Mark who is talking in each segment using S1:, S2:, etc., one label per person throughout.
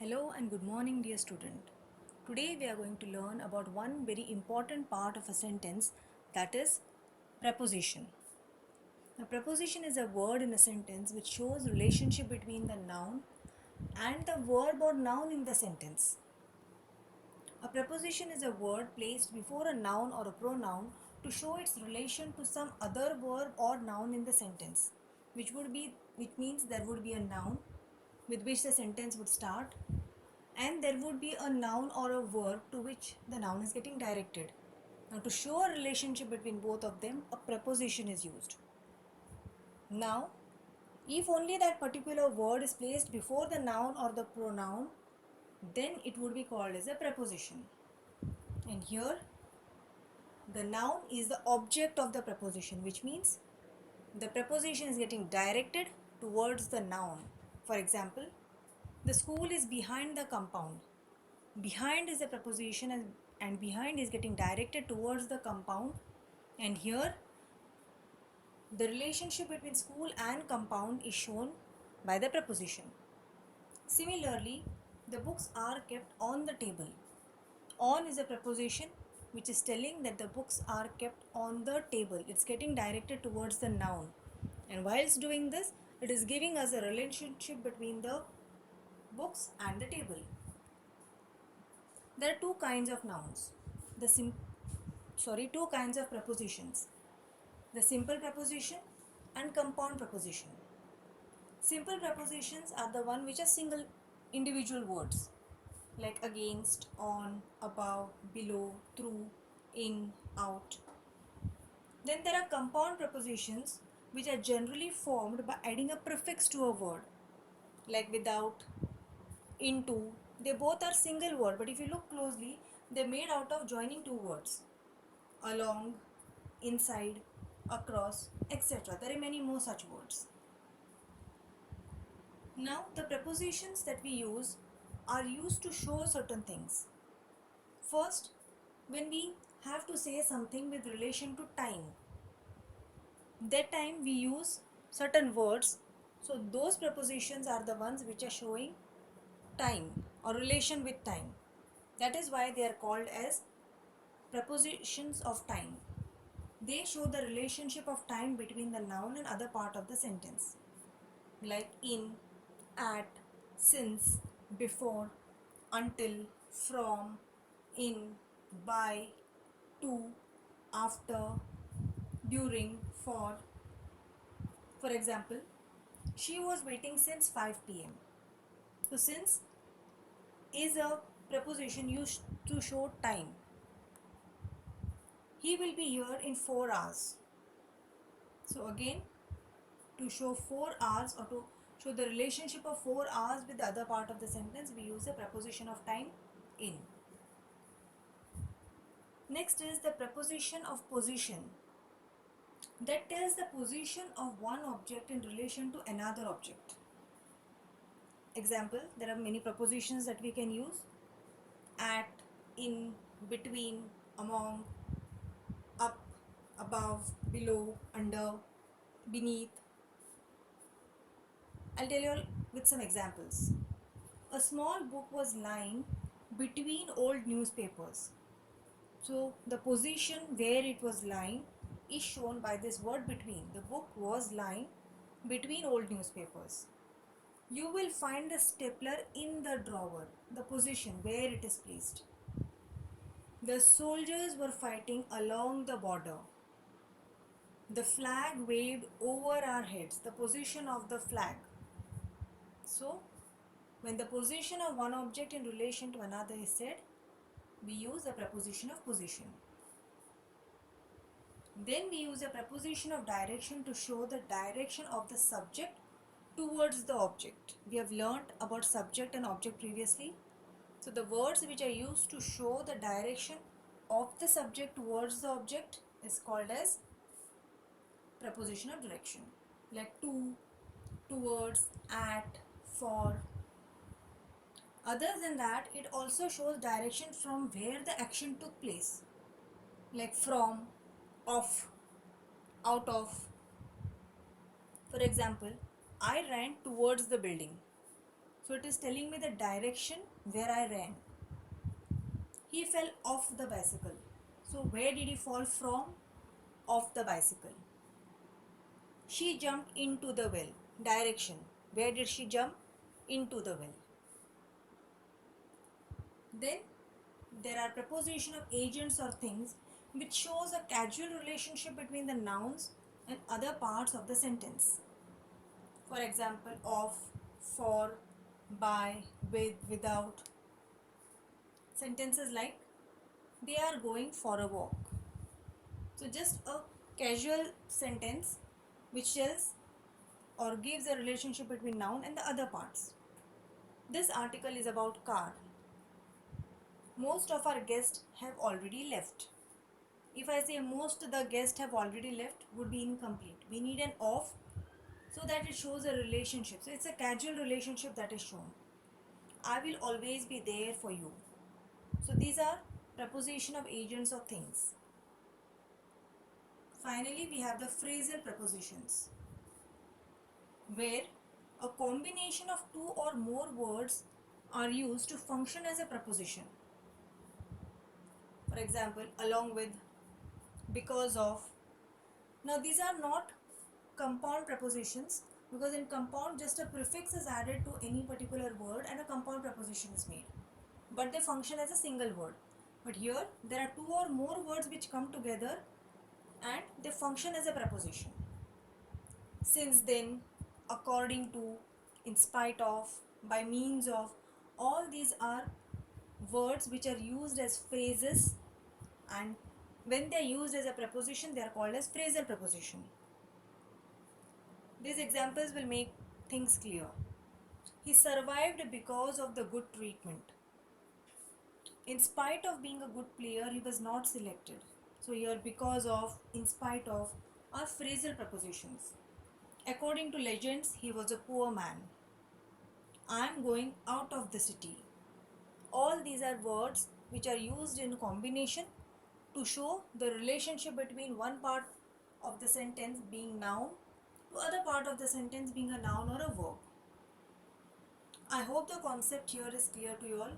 S1: Hello and good morning, dear student. Today we are going to learn about one very important part of a sentence, that is preposition. A preposition is a word in a sentence which shows relationship between the noun and the verb or noun in the sentence. A preposition is a word placed before a noun or a pronoun to show its relation to some other verb or noun in the sentence, which means there would be a noun with which the sentence would start, and there would be a noun or a verb to which the noun is getting directed. Now, to show a relationship between both of them, a preposition is used. Now, if only that particular word is placed before the noun or the pronoun, then it would be called as a preposition. And here, the noun is the object of the preposition, which means the preposition is getting directed towards the noun. For example, the school is behind the compound. Behind is a preposition, and behind is getting directed towards the compound, and here the relationship between school and compound is shown by the preposition. Similarly, the books are kept on the table. On is a preposition which is telling that the books are kept on the table. It's getting directed towards the noun, and whilst doing this, it is giving us a relationship between the books and the table. There are two kinds of nouns. Two kinds of prepositions: the simple preposition and compound preposition. Simple prepositions are the one which are single individual words, like against, on, above, below, through, in, out. Then there are compound prepositions which are generally formed by adding a prefix to a word, like without, into. They both are single word, but if you look closely, they're made out of joining two words: along, inside, across, etc. There are many more such words. Now, the prepositions that we use are used to show certain things. First, when we have to say something with relation to time, that time we use certain words. So, those prepositions are the ones which are showing time or relation with time. That is why they are called as prepositions of time. They show the relationship of time between the noun and other part of the sentence, like in, at, since, before, until, from, in, by, to, after, during, for. For example, she was waiting since 5 p.m. So, since is a preposition used to show time. He will be here in 4 hours. So, again, to show 4 hours or to show the relationship of 4 hours with the other part of the sentence, we use the preposition of time, in. Next is the preposition of position, that tells the position of one object in relation to another object. Example, there are many prepositions that we can use: at, in, between, among, up, above, below, under, beneath. I'll tell you all with some examples. A small book was lying between old newspapers. So the position where it was lying is shown by this word between. The book was lying between old newspapers. You will find the stapler in the drawer, the position where it is placed. The soldiers were fighting along the border. The flag waved over our heads, the position of the flag. So, when the position of one object in relation to another is said, we use the preposition of position. Then we use a preposition of direction to show the direction of the subject towards the object. We have learnt about subject and object previously. So the words which are used to show the direction of the subject towards the object is called as preposition of direction, like to, towards, at, for. Other than that, it also shows direction from where the action took place, like from, of, out of. For example, I ran towards the building. So it is telling me the direction where I ran. He fell off the bicycle. So where did he fall from? Off the bicycle. She jumped into the well. Direction. Where did she jump? Into the well. Then there are preposition of agents or things which shows a casual relationship between the nouns and other parts of the sentence. For example, of, for, by, with, without. Sentences like they are going for a walk. So just a casual sentence which tells or gives a relationship between noun and the other parts. This article is about car. Most of our guests have already left. If I say most of the guests have already left would be incomplete. We need an of so that it shows a relationship. So it's a casual relationship that is shown. I will always be there for you. So these are preposition of agents or things. Finally, we have the phrasal prepositions, where a combination of two or more words are used to function as a preposition. For example, along with, because of. Now these are not compound prepositions because in compound just a prefix is added to any particular word and a compound preposition is made. But they function as a single word. But here there are two or more words which come together and they function as a preposition. Since then, according to, in spite of, by means of, all these are words which are used as phrases, and when they are used as a preposition they are called as phrasal preposition. These examples will make things clear. He survived because of the good treatment. In spite of being a good player, he was not selected. So here because of, in spite of are phrasal prepositions. According to legends, he was a poor man. I am going out of the city. All these are words which are used in combination to show the relationship between one part of the sentence being noun to other part of the sentence being a noun or a verb. I hope the concept here is clear to you all.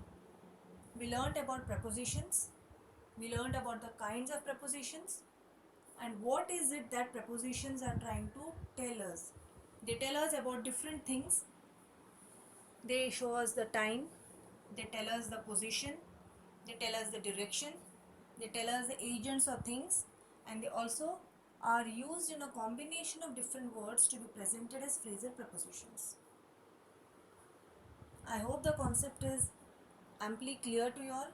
S1: We learned about prepositions. We learned about the kinds of prepositions and what is it that prepositions are trying to tell us. They tell us about different things. They show us the time, they tell us the position, they tell us the direction, they tell us the agents or things, and they also are used in a combination of different words to be presented as phrasal prepositions. I hope the concept is amply clear to you all.